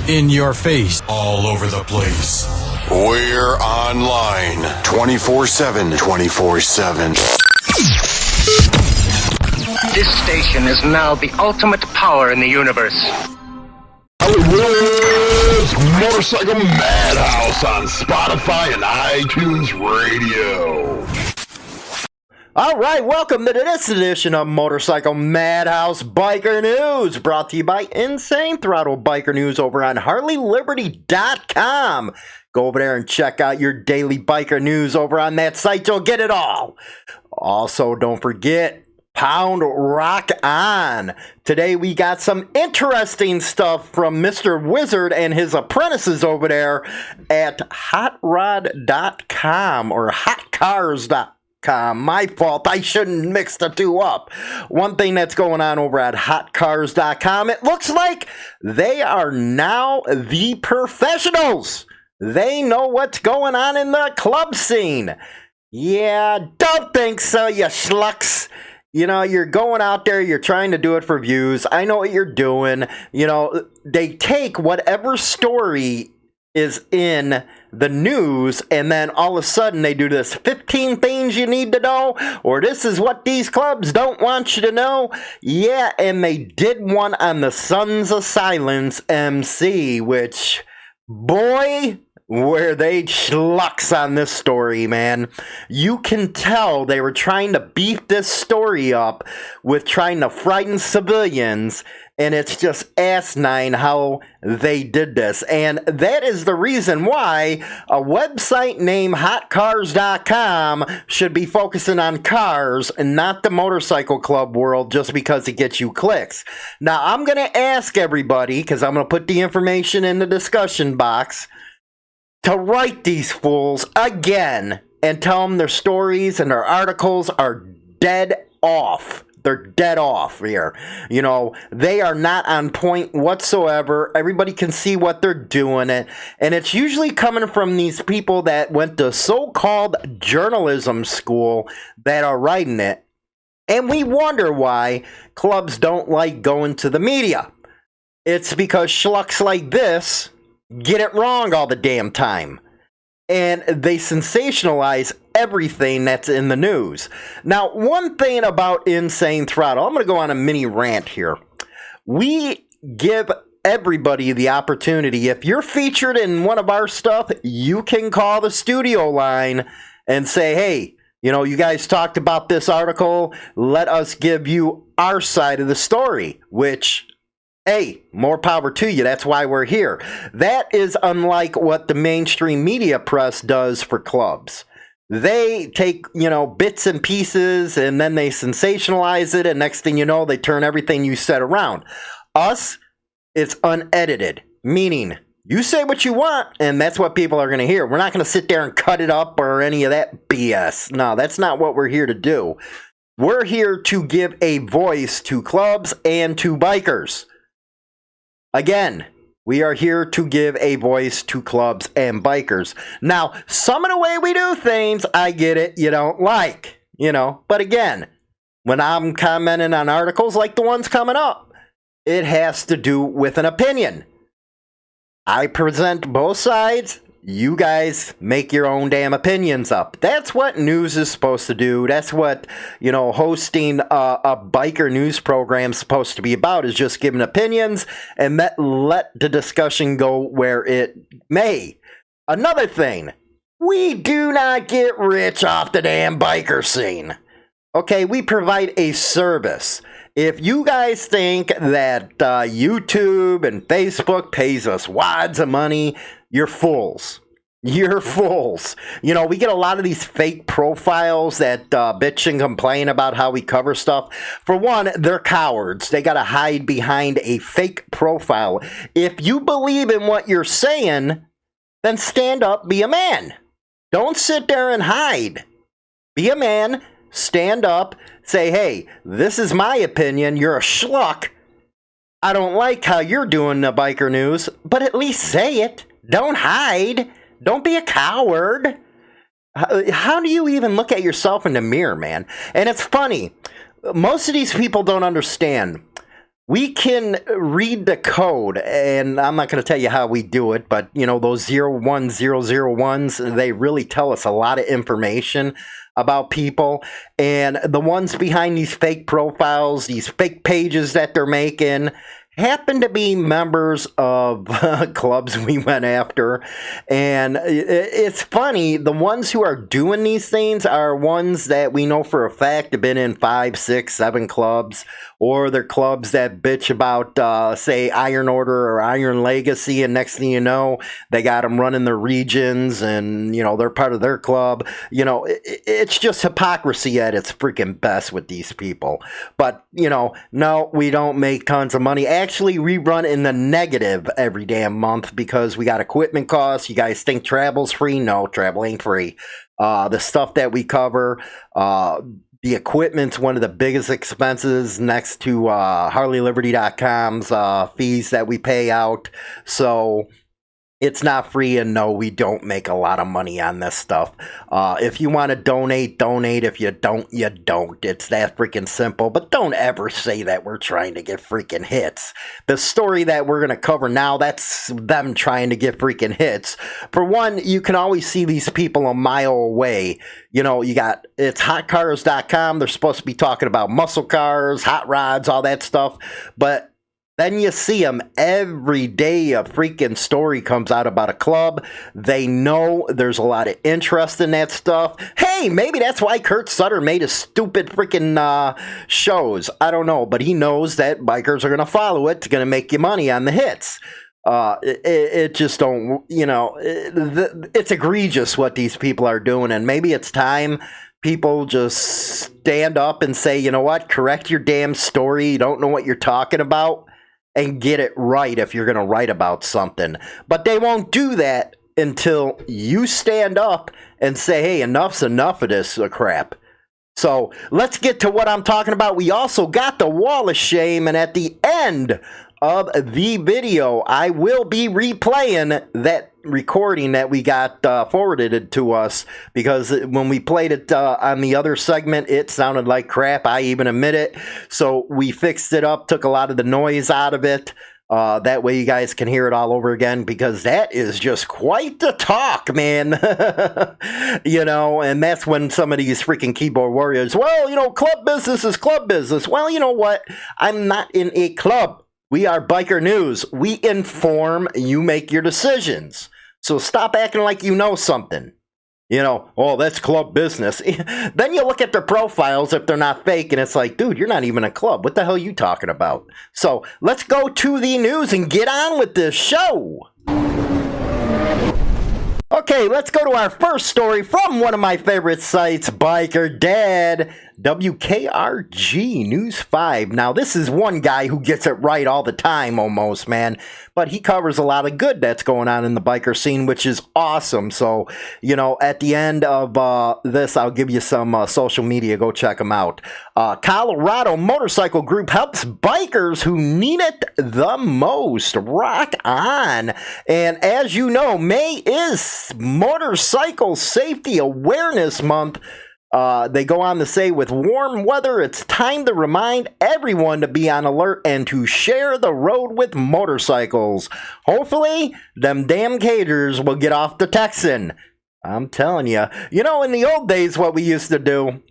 In your face. All over the place. We're online 24/7. 24/7. This station is now the ultimate power in the universe. Hollywood's Motorcycle Madhouse on Spotify and iTunes Radio. All right, welcome to this edition of Motorcycle Madhouse Biker News, brought to you by Insane Throttle Biker News over on HarleyLiberty.com. Go over there and check out your daily biker news over on that site. You'll get it all. Also, don't forget, Pound Rock On. Today we got some interesting stuff from Mr. Wizard and his apprentices over there at hotrod.com or hotcars.com. My fault. I shouldn't mix the two up. One thing that's going on over at hotcars.com, it looks like they are now the professionals. They know what's going on in the club scene. Yeah, don't think so, you schlucks. You know, you're going out there, you're trying to do it for views. I know what you're doing. You know, they take whatever story is in the news, and then all of a sudden they do this 15 things you need to know, or this is what these clubs don't want you to know. Yeah, and they did one on the Sons of Silence MC, which, boy, were they schlucks on this story, man. You can tell they were trying to beef this story up with trying to frighten civilians, and it's just asinine how they did this. And that is the reason why a website named hotcars.com should be focusing on cars and not the motorcycle club world just because it gets you clicks. Now, I'm going to ask everybody, because I'm going to put the information in the discussion box, to write these fools again and tell them their stories and their articles are dead off. They're dead off here. You know, they are not on point whatsoever. Everybody can see what they're doing. And it's usually coming from these people that went to so-called journalism school that are writing it. And we wonder why clubs don't like going to the media. It's because schlucks like this get it wrong all the damn time. And they sensationalize everything that's in the news. Now, one thing about Insane Throttle, I'm going to go on a mini rant here. We give everybody the opportunity. If you're featured in one of our stuff, you can call the studio line and say, hey, you know, you guys talked about this article. Let us give you our side of the story, which, hey, more power to you. That's why we're here. That is unlike what the mainstream media press does for clubs. They take, you know, bits and pieces and then they sensationalize it, and next thing you know, they turn everything you said around. Us, it's unedited, meaning you say what you want and that's what people are going to hear. We're not going to sit there and cut it up or any of that BS. No, that's not what we're here to do. We're here to give a voice to clubs and to bikers. Again, we are here to give a voice to clubs and bikers. Now, some of the way we do things, I get it, you don't like, you know. But again, when I'm commenting on articles like the ones coming up, it has to do with an opinion. I present both sides. You guys make your own damn opinions up. That's what news is supposed to do. That's what, you know, hosting a biker news program is supposed to be about, is just giving opinions and let the discussion go where it may. Another thing, we do not get rich off the damn biker scene. Okay, we provide a service. If you guys think that YouTube and Facebook pays us wads of money, you're fools. You're fools. You know, we get a lot of these fake profiles that bitch and complain about how we cover stuff. For one, they're cowards. They got to hide behind a fake profile. If you believe in what you're saying, then stand up, be a man. Don't sit there and hide. Be a man, stand up, say, hey, this is my opinion. You're a schluck. I don't like how you're doing the biker news, but at least say it. Don't hide. Don't be a coward. How do you even look at yourself in the mirror, man? And it's funny. Most of these people don't understand. we can read the code, and I'm not going to tell you how we do it, but those 01001s, they really tell us a lot of information about people. And the ones behind these fake profiles, these fake pages that they're making, happen to be members of clubs we went after. And it's funny, the ones who are doing these things are ones that we know for a fact have been in 5, 6, 7 clubs, or they're clubs that bitch about, say, Iron Order or Iron Legacy, and next thing you know, they got them running their regions, and, they're part of their club. It's just hypocrisy at its freaking best with these people. But, no, we don't make tons of money. Actually, we run in the negative every damn month because we got equipment costs. You guys think travel's free? No, travel ain't free. The stuff that we cover, the equipment's one of the biggest expenses next to HarleyLiberty.com's fees that we pay out. So it's not free, and no, we don't make a lot of money on this stuff. If you want to donate, donate. If you don't, you don't. It's that freaking simple. But don't ever say that we're trying to get freaking hits. The story that we're going to cover now, that's them trying to get freaking hits. For one, you can always see these people a mile away. It's Hotcars.com. They're supposed to be talking about muscle cars, hot rods, all that stuff. But then you see them every day. A freaking story comes out about a club. They know there's a lot of interest in that stuff. Hey, maybe that's why Kurt Sutter made his stupid freaking shows. I don't know, but he knows that bikers are going to follow it. It's going to make you money on the hits. It just don't, it's egregious what these people are doing, and maybe it's time people just stand up and say, you know what, correct your damn story. You don't know what you're talking about, and get it right if you're going to write about something. But they won't do that until you stand up and say, hey, enough's enough of this crap. So let's get to what I'm talking about. We also got the wall of shame, and at the end of the video, I will be replaying that recording that we got forwarded to us, because when we played it on the other segment, it sounded like crap. I even admit it. So we fixed it up, took a lot of the noise out of it. That way you guys can hear it all over again, because that is just quite the talk, man. And that's when some of these freaking keyboard warriors, well, club business is club business. Well, you know what? I'm not in a club. We are Biker News. We inform, you make your decisions. So stop acting like you know something. Oh, that's club business. Then you look at their profiles if they're not fake, and it's like, dude, you're not even a club. What the hell are you talking about? So let's go to the news and get on with this show. Okay, let's go to our first story from one of my favorite sites, Biker Dad, WKRG News 5. Now, this is one guy who gets it right all the time, almost, man. But he covers a lot of good that's going on in the biker scene, which is awesome. So, at the end of this, I'll give you some social media. Go check them out. Colorado Motorcycle Group helps bikers who need it the most. Rock on. And as you know, May is Motorcycle Safety Awareness Month. They go on to say, with warm weather, it's time to remind everyone to be on alert and to share the road with motorcycles. Hopefully, them damn cagers will get off the Texan. I'm telling you. In the old days, what we used to do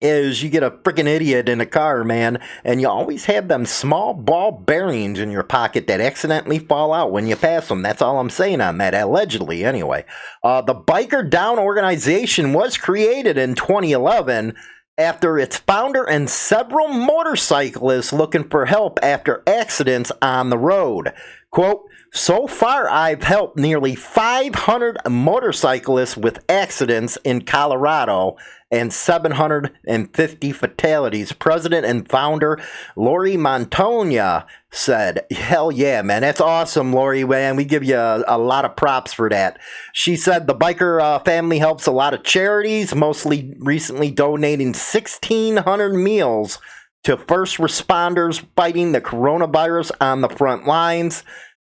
is you get a freaking idiot in a car, man, and you always have them small ball bearings in your pocket that accidentally fall out when you pass them. That's all I'm saying on that, allegedly, anyway. The Biker Down organization was created in 2011 after its founder and several motorcyclists looking for help after accidents on the road. Quote, so far, I've helped nearly 500 motorcyclists with accidents in Colorado and 750 fatalities. President and founder Lori Montoya said, hell yeah, man. That's awesome, Lori, man. We give you a lot of props for that. She said the biker family helps a lot of charities, mostly recently donating 1,600 meals to first responders fighting the coronavirus on the front lines.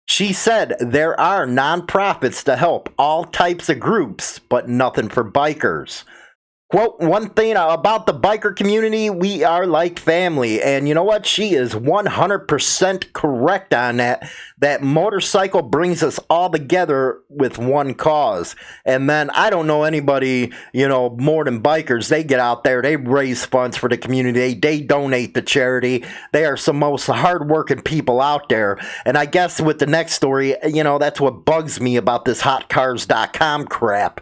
She said there are nonprofits to help all types of groups, but nothing for bikers. Quote, one thing about the biker community, we are like family. And you know what? She is 100% correct on that. That motorcycle brings us all together with one cause. And then I don't know anybody, more than bikers. They get out there, they raise funds for the community, they donate to charity. They are some most hardworking people out there. And I guess with the next story, that's what bugs me about this Hotcars.com crap.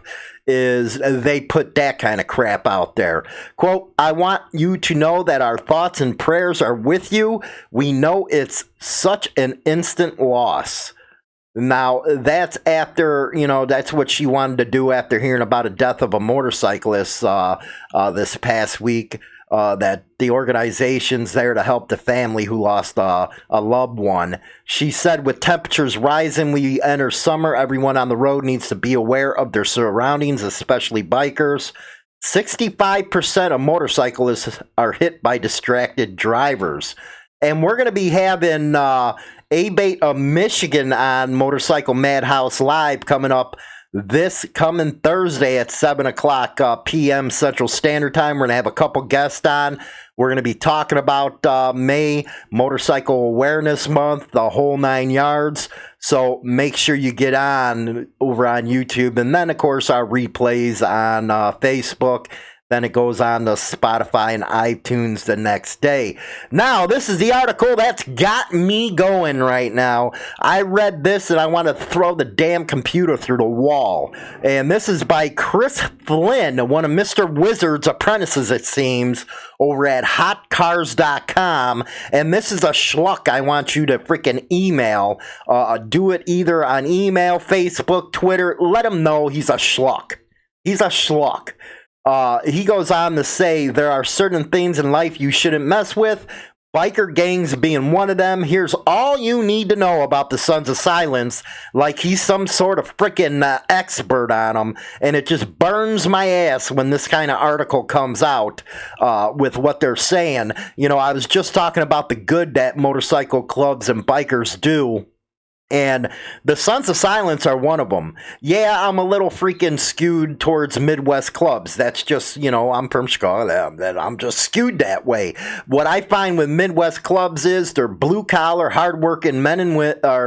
Is they put that kind of crap out there. Quote, I want you to know that our thoughts and prayers are with you. We know it's such an instant loss. Now, that's after, that's what she wanted to do after hearing about a death of a motorcyclist this past week. That the organization's there to help the family who lost a loved one. She said, with temperatures rising, we enter summer. Everyone on the road needs to be aware of their surroundings, especially bikers. 65% of motorcyclists are hit by distracted drivers. And we're going to be having Abate of Michigan on Motorcycle Madhouse Live coming up this coming Thursday at 7 o'clock p.m. Central Standard Time. We're going to have a couple guests on. We're going to be talking about May Motorcycle Awareness Month, the whole 9 yards. So make sure you get on over on YouTube. And then, of course, our replays on Facebook. Then it goes on to Spotify and iTunes the next day. Now, this is the article that's got me going right now. I read this and I want to throw the damn computer through the wall. And this is by Chris Flynn, one of Mr. Wizard's apprentices, it seems, over at Hotcars.com. And this is a schluck I want you to freaking email. Do it either on email, Facebook, Twitter. Let him know he's a schluck. He's a schluck. He goes on to say, there are certain things in life you shouldn't mess with, biker gangs being one of them. Here's all you need to know about the Sons of Silence, like he's some sort of freaking expert on them, and it just burns my ass when this kind of article comes out with what they're saying. I was just talking about the good that motorcycle clubs and bikers do. And the Sons of Silence are one of them. Yeah, I'm a little freaking skewed towards Midwest clubs. That's just, I'm from Chicago. I'm just skewed that way. What I find with Midwest clubs is they're blue collar, hardworking men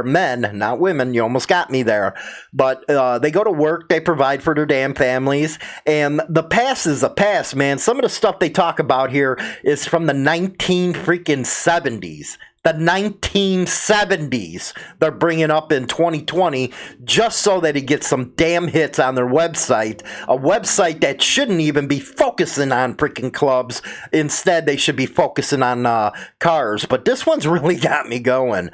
men, not women. You almost got me there. But they go to work. They provide for their damn families. And the past is the past, man. Some of the stuff they talk about here is from the 1970s. The 1970s they're bringing up in 2020 just so that it gets some damn hits on their website. A website that shouldn't even be focusing on freaking clubs. Instead, they should be focusing on cars. But this one's really got me going.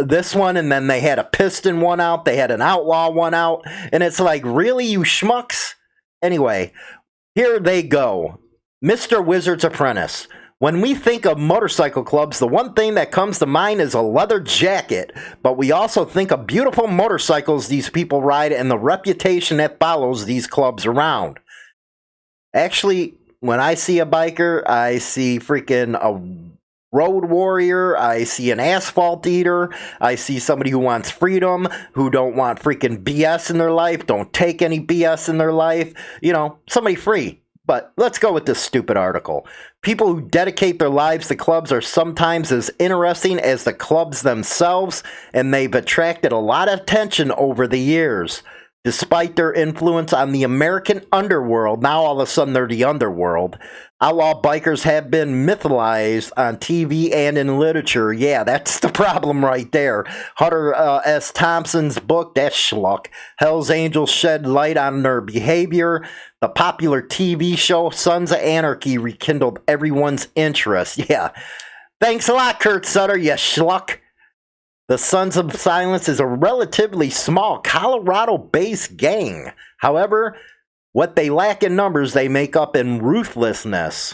This one, and then they had a piston one out. They had an outlaw one out. And it's like, really, you schmucks? Anyway, here they go. Mr. Wizard's Apprentice. When we think of motorcycle clubs, the one thing that comes to mind is a leather jacket, but we also think of beautiful motorcycles these people ride and the reputation that follows these clubs around. Actually, when I see a biker, I see freaking a road warrior, I see an asphalt eater, I see somebody who wants freedom, who don't want freaking BS in their life, don't take any BS in their life, somebody free. But let's go with this stupid article. People who dedicate their lives to clubs are sometimes as interesting as the clubs themselves, and they've attracted a lot of attention over the years. Despite their influence on the American underworld, now all of a sudden they're the underworld, outlaw bikers have been mythologized on TV and in literature. Yeah, that's the problem right there. Hunter S. Thompson's book, that schluck. Hell's Angels shed light on their behavior. The popular TV show Sons of Anarchy rekindled everyone's interest. Yeah. Thanks a lot, Kurt Sutter, you schluck. The Sons of Silence is a relatively small Colorado-based gang. However, what they lack in numbers, they make up in ruthlessness.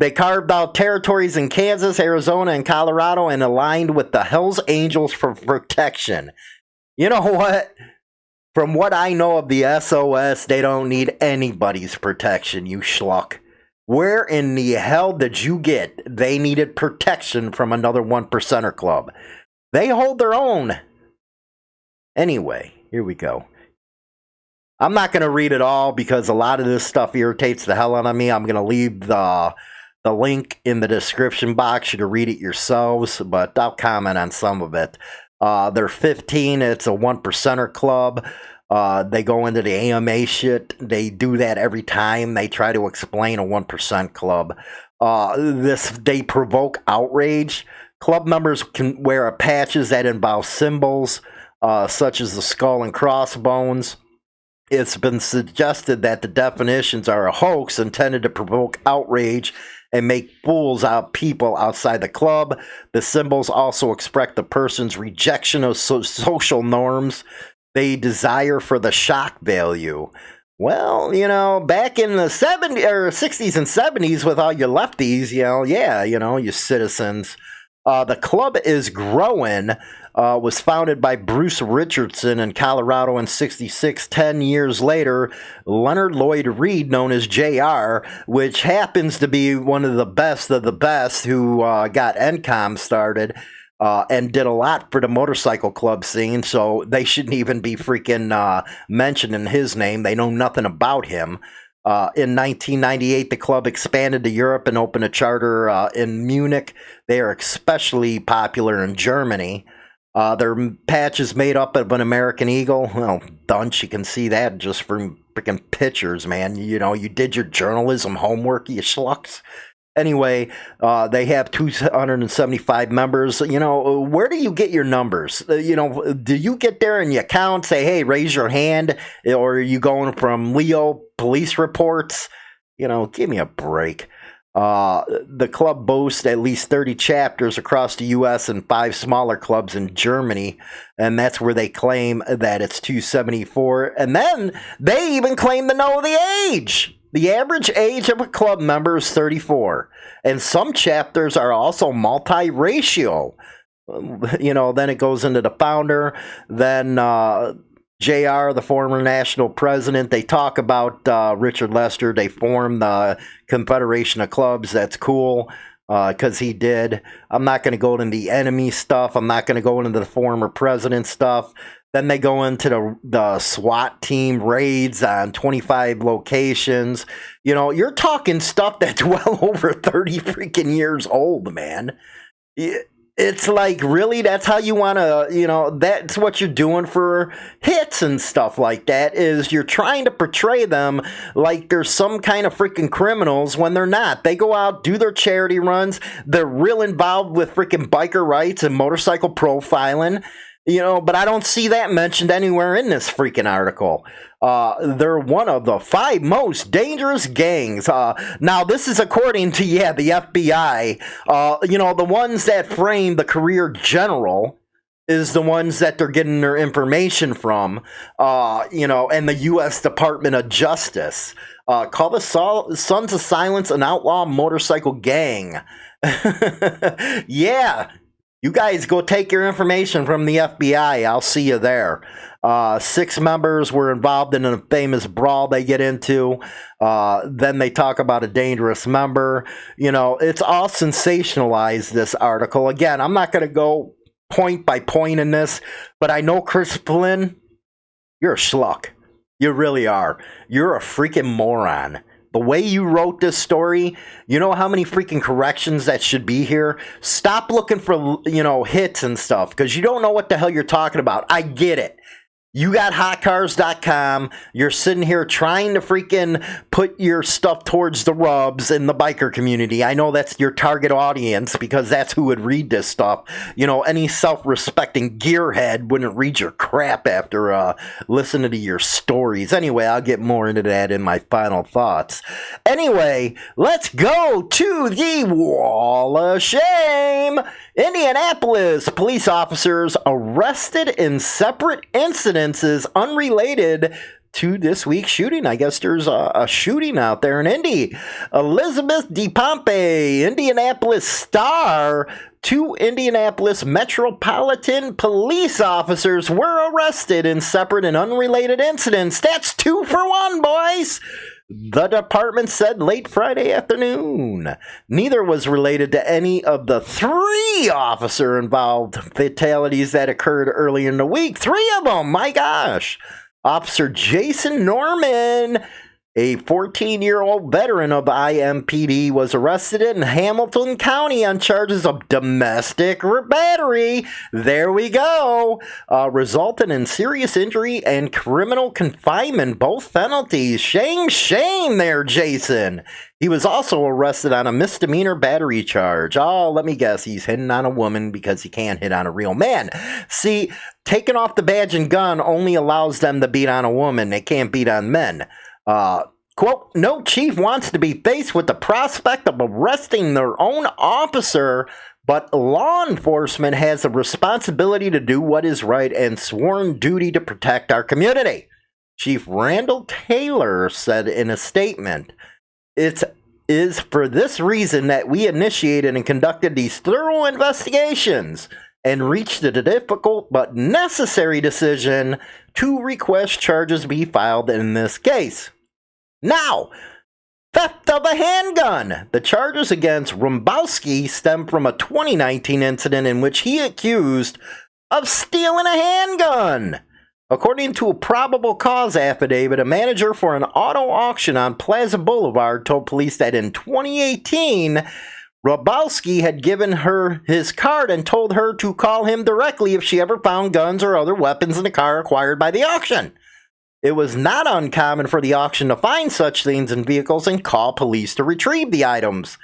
They carved out territories in Kansas, Arizona, and Colorado and aligned with the Hells Angels for protection. You know what? From what I know of the SOS, they don't need anybody's protection, you schluck. Where in the hell did you get they needed protection from another one percenter club? They hold their own. Anyway, here we go. I'm not going to read it all because a lot of this stuff irritates the hell out of me. I'm going to leave the link in the description box. You can read it yourselves, but I'll comment on some of it. They're 15. It's a 1%er club. They go into the AMA shit. They do that every time they try to explain a 1% club. They provoke outrage. Club members can wear patches that involve symbols, such as the skull and crossbones. It's been suggested that the definitions are a hoax intended to provoke outrage and make fools out of people outside the club. The symbols also express the person's rejection of social norms. They desire for the shock value. Well, back in the 70s or 60s and 70s with all your lefties, you citizens. The club is growing. Was founded by Bruce Richardson in Colorado in '66. 10 years later, Leonard Lloyd Reed, known as JR, which happens to be one of the best who got NCOM started and did a lot for the motorcycle club scene, so they shouldn't even be freaking mentioning his name. They know nothing about him. In 1998, the club expanded to Europe and opened a charter in Munich. They are especially popular in Germany. Their patch is made up of an American eagle. Well, dunce, you can see that just from freaking pictures, man. You did your journalism homework, you schlucks. Anyway, they have 275 members. Where do you get your numbers? Do you get there and you count, say, hey, raise your hand? Or are you going from Leo police reports? Give me a break. The club boasts at least 30 chapters across the U.S. and 5 smaller clubs in Germany, and that's where they claim that it's 274. And then they even claim to know the age. The average age of a club member is 34, and some chapters are also multi-racial. Then it goes into the founder, then JR, the former national president. They talk about Richard Lester. They formed the Confederation of Clubs. That's cool because he did. I'm not going to go into the enemy stuff. I'm not going to go into the former president stuff. Then they go into the SWAT team raids on 25 locations. You're talking stuff that's well over 30 freaking years old, man. It's like, really? That's how you want to, that's what you're doing for hits and stuff like that, is you're trying to portray them like they're some kind of freaking criminals when they're not. They go out, do their charity runs. They're real involved with freaking biker rights and motorcycle profiling. But I don't see that mentioned anywhere in this freaking article. They're one of the 5 most dangerous gangs. Now, this is according to, the FBI. The ones that frame the career general is the ones that they're getting their information from, and the U.S. Department of Justice. Call the Sons of Silence an outlaw motorcycle gang. Yeah. You guys go take your information from the FBI. I'll see you there. 6 members were involved in a famous brawl they get into. Then they talk about a dangerous member. It's all sensationalized, this article. Again, I'm not going to go point by point in this, but I know Chris Flynn, you're a schluck. You really are. You're a freaking moron. The way you wrote this story, you know how many freaking corrections that should be here? Stop looking for, hits and stuff, because you don't know what the hell you're talking about. I get it. You got Hotcars.com. You're sitting here trying to freaking put your stuff towards the rubs in the biker community. I know that's your target audience because that's who would read this stuff. Any self-respecting gearhead wouldn't read your crap after listening to your stories. Anyway, I'll get more into that in my final thoughts. Anyway, let's go to the Wall of Shame. Indianapolis police officers arrested in separate incidences unrelated to this week's shooting. I guess there's a shooting out there in Indy. Elizabeth DePompe, Indianapolis Star. 2 Indianapolis Metropolitan Police officers were arrested in separate and unrelated incidents. That's 2 for 1, boys. The department said late Friday afternoon. Neither was related to any of the 3 officer-involved fatalities that occurred early in the week. 3 of them, my gosh. Officer Jason Norman, a 14-year-old veteran of IMPD, was arrested in Hamilton County on charges of domestic battery. There we go. Resulted in serious injury and criminal confinement, both penalties. Shame, shame there, Jason. He was also arrested on a misdemeanor battery charge. Oh, let me guess, he's hitting on a woman because he can't hit on a real man. See, taking off the badge and gun only allows them to beat on a woman. They can't beat on men. Quote, no chief wants to be faced with the prospect of arresting their own officer, but law enforcement has a responsibility to do what is right and sworn duty to protect our community. Chief Randall Taylor said in a statement, "It is for this reason that we initiated and conducted these thorough investigations and reached the difficult but necessary decision to request charges be filed in this case." Now, theft of a handgun. The charges against Rumbowski stem from a 2019 incident in which he accused of stealing a handgun. According to a probable cause affidavit, a manager for an auto auction on Plaza Boulevard told police that in 2018, Rumbowski had given her his card and told her to call him directly if she ever found guns or other weapons in the car acquired by the auction. It was not uncommon for the auction to find such things in vehicles and call police to retrieve the items.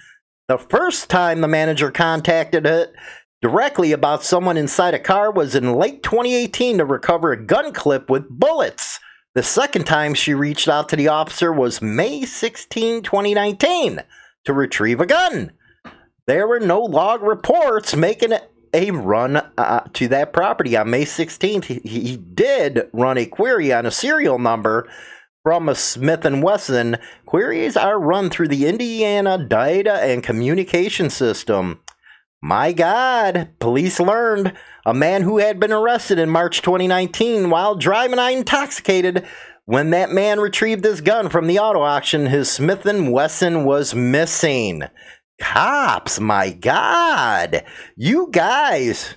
The first time the manager contacted it directly about someone inside a car was in late 2018 to recover a gun clip with bullets. The second time she reached out to the officer was May 16, 2019 to retrieve a gun. There were no log reports making it a run to that property. On May 16th, he did run a query on a serial number from a Smith & Wesson. Queries are run through the Indiana Data and Communication System. My God, police learned a man who had been arrested in March 2019 while driving intoxicated. When that man retrieved his gun from the auto auction, his Smith & Wesson was missing. Cops, my God, you guys.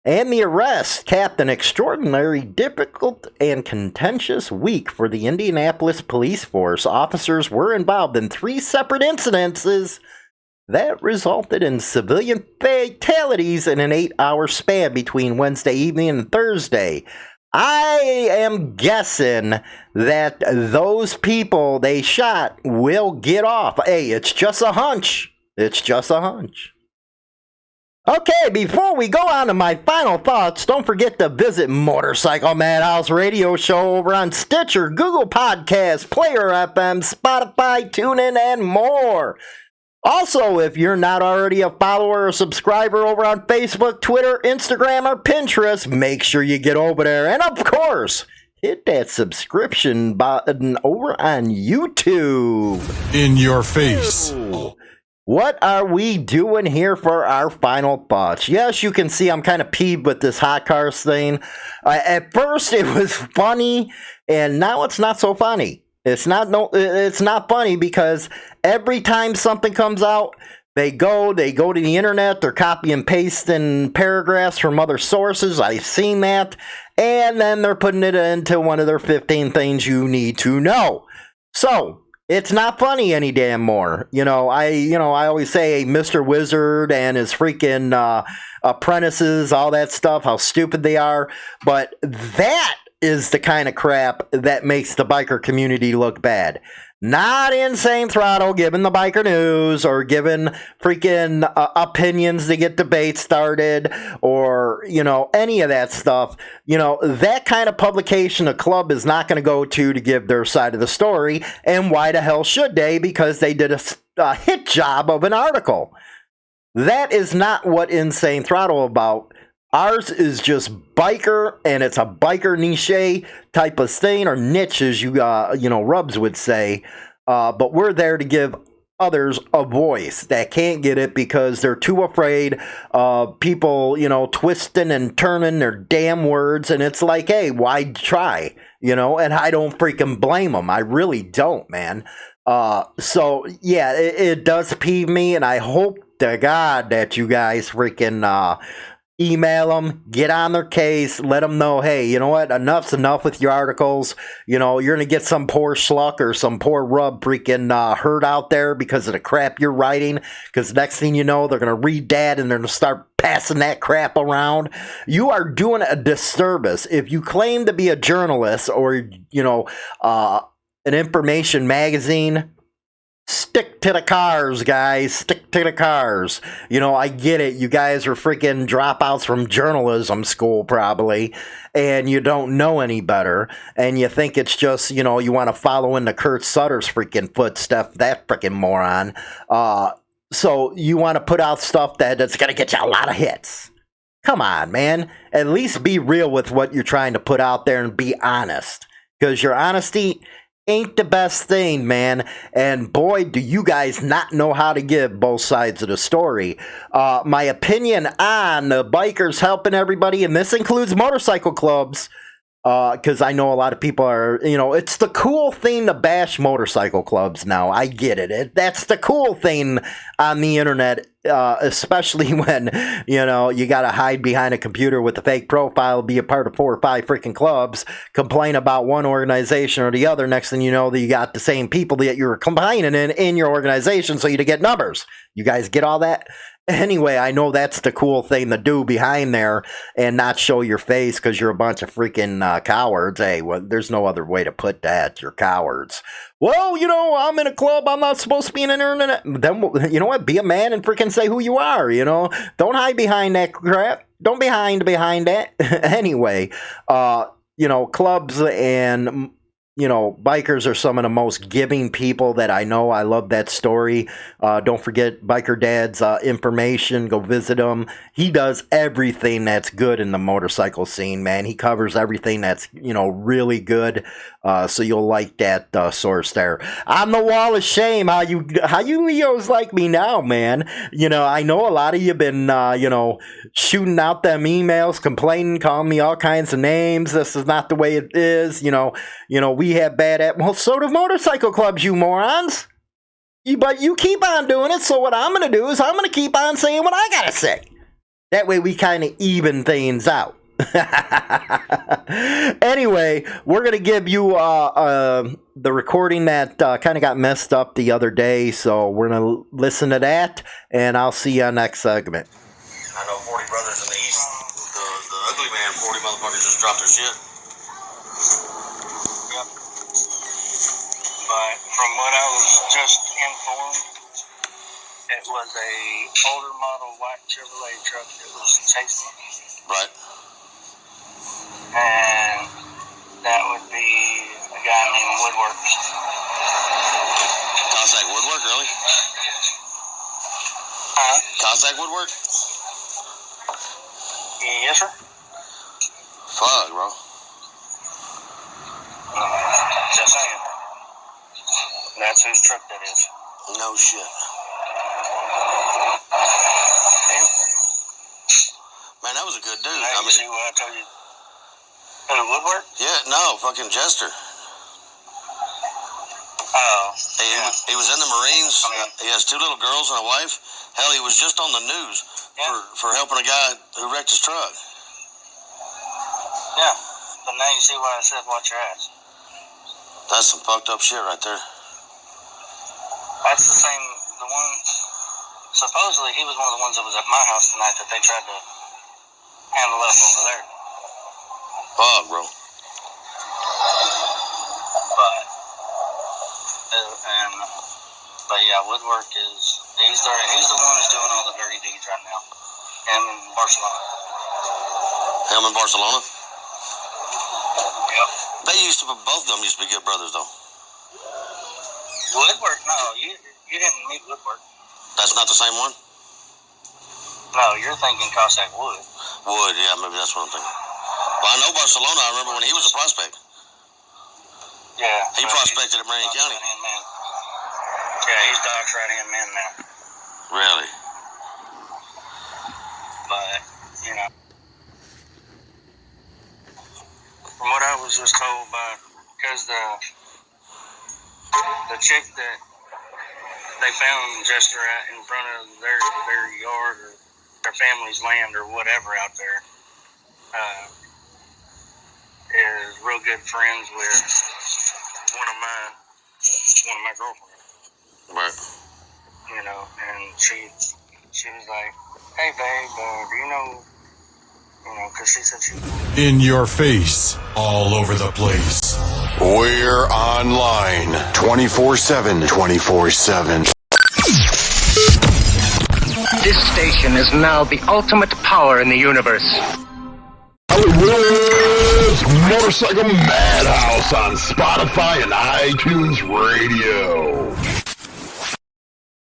And the arrest capped an extraordinary, difficult, and contentious week for the Indianapolis police force. Officers were involved in 3 separate incidences that resulted in civilian fatalities in an 8-hour span between Wednesday evening and Thursday. I am guessing that those people they shot will get off. Hey, it's just a hunch. It's just a hunch. Okay, before we go on to my final thoughts, don't forget to visit Motorcycle Madhouse Radio Show over on Stitcher, Google Podcasts, Player FM, Spotify, TuneIn, and more. Also, if you're not already a follower or subscriber over on Facebook, Twitter, Instagram, or Pinterest, make sure you get over there. And of course, hit that subscription button over on YouTube. In your face. What are we doing here for our final thoughts? Yes, you can see I'm kind of peeved with this Hotcars thing. At first, it was funny, and now it's not so funny. It's not funny because every time something comes out, they go to the internet, they're copy and pasting paragraphs from other sources. I've seen that. And then they're putting it into one of their 15 things you need to know. So, it's not funny any damn more. I always say Mr. Wizard and his freaking apprentices, all that stuff, how stupid they are. But that is the kind of crap that makes the biker community look bad. Not Insane Throttle giving the biker news or giving freaking opinions to get debate started or, any of that stuff. That kind of publication a club is not going to go to give their side of the story. And why the hell should they? Because they did a hit job of an article. That is not what Insane Throttle about. Ours is just biker, and it's a biker niche type of thing, or niche, as Rubs would say. But we're there to give others a voice that can't get it because they're too afraid of people, twisting and turning their damn words. And it's like, hey, why try? And I don't freaking blame them. I really don't, man. So, yeah, it does peeve me, and I hope to God that you guys freaking email them, get on their case, let them know, hey, you know what, enough's enough with your articles. You know, you're going to get some poor schluck or some poor rub freaking hurt out there because of the crap you're writing, because next thing you know, they're going to read that and they're going to start passing that crap around. You are doing a disservice. If you claim to be a journalist or, you know, an information magazine, stick to the cars, guys. Stick to the cars. You know, I get it. You guys are freaking dropouts from journalism school, probably, and you don't know any better. And you think it's just, you know, you want to follow in the Kurt Sutter's freaking footsteps, that freaking moron. So you want to put out stuff that's going to get you a lot of hits. Come on, man. At least be real with what you're trying to put out there and be honest. Because your honesty ain't the best thing, man. And boy, do you guys not know how to give both sides of the story. My opinion on the bikers helping everybody, and this includes motorcycle clubs, because I know a lot of people are, you know, it's the cool thing to bash motorcycle clubs now. I get it. That's the cool thing on the internet, especially when, you know, you got to hide behind a computer with a fake profile, be a part of 4 or 5 freaking clubs, complain about one organization or the other. Next thing you know, that you got the same people that you're complaining in your organization, so you to get numbers. You guys get all that? Anyway, I know that's the cool thing to do behind there and not show your face because you're a bunch of freaking cowards. Hey, well, there's no other way to put that. You're cowards. Well, you know, I'm in a club. I'm not supposed to be in an internet. Then, you know what? Be a man and freaking say who you are, you know? Don't hide behind that crap. Don't be behind that. Anyway, you know, clubs and, you know, bikers are some of the most giving people that I know. I love that story. Don't forget Biker Dad's information. Go visit him. He does everything that's good in the motorcycle scene, man. He covers everything that's, you know, really good. So you'll like that source there. On the wall of shame, how you Leos like me now, man. You know, I know a lot of you been, you know, shooting out them emails, complaining, calling me all kinds of names. This is not the way it is. You know, we have bad at, well, so do motorcycle clubs, you morons. But you keep on doing it, so what I'm going to do is I'm going to keep on saying what I got to say. That way we kind of even things out. Anyway, we're going to give you the recording that kind of got messed up the other day, so we're going to listen to that, and I'll see you on next segment. I know 40 brothers in the East, the ugly man, 40 motherfuckers just dropped their shit. Yep. But from what I was just informed, it was a older model white Chevrolet truck that was chasing it. Right. And that would be a guy named Woodwork. Cossack Woodwork, really? Huh? Cossack Woodwork? Yes, sir. Fuck, bro. Just saying. That's whose truck that is. No shit. Yeah. Man, that was a good dude. Now you see what I told you. Who, Woodwork? Yeah, no, fucking Jester. Oh. He was in the Marines. He has 2 little girls and a wife. Hell, he was just on the news for helping a guy who wrecked his truck. Yeah, but now you see why I said watch your ass. That's some fucked up shit right there. That's the same, the one, supposedly he was one of the ones that was at my house tonight that they tried to handle up over there. Fuck, bro. But yeah, Woodwork he's the one who's doing all the dirty deeds right now. Him in Barcelona. Him in Barcelona? Yep. Both of them used to be good brothers, though. Woodwork? No, you didn't meet Woodwork. That's not the same one? No, you're thinking Cossack Wood. Wood, yeah, maybe that's what I'm thinking. Well, I know Barcelona. I remember when he was a prospect. Yeah. He prospected at Marion County. Yeah, he's Doc's right-hand man now. Really? But, you know, from what I was just told because the chick that they found Jester at in front of their yard or their family's land or whatever out there, is real good friends with one of my girlfriends. Right. You know, and she was like, "Hey, babe, do you know, because she said she." In your face, all over the place. We're online 24/7. 24/7. This station is now the ultimate power in the universe. Hollywood's Motorcycle Madhouse on Spotify and iTunes Radio.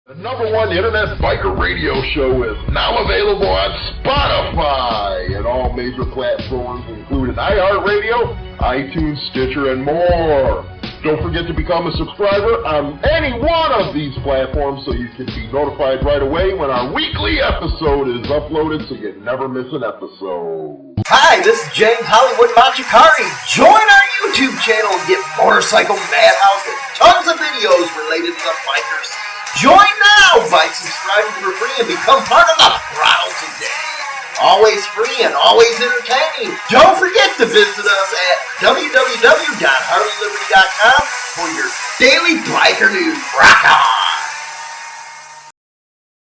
The #1 internet biker radio show is now available on Spotify and all major platforms, including iHeartRadio, iTunes, Stitcher, and more. Don't forget to become a subscriber on any one of these platforms so you can be notified right away when our weekly episode is uploaded so you never miss an episode. Hi, this is James Hollywood Machikari. Join our YouTube channel and get Motorcycle Madhouse and tons of videos related to the bikers. Join now by subscribing for free and become part of the Throttle today. Always free and always entertaining. Don't forget to visit us at www.harleyliberty.com for your daily biker news. Rock on!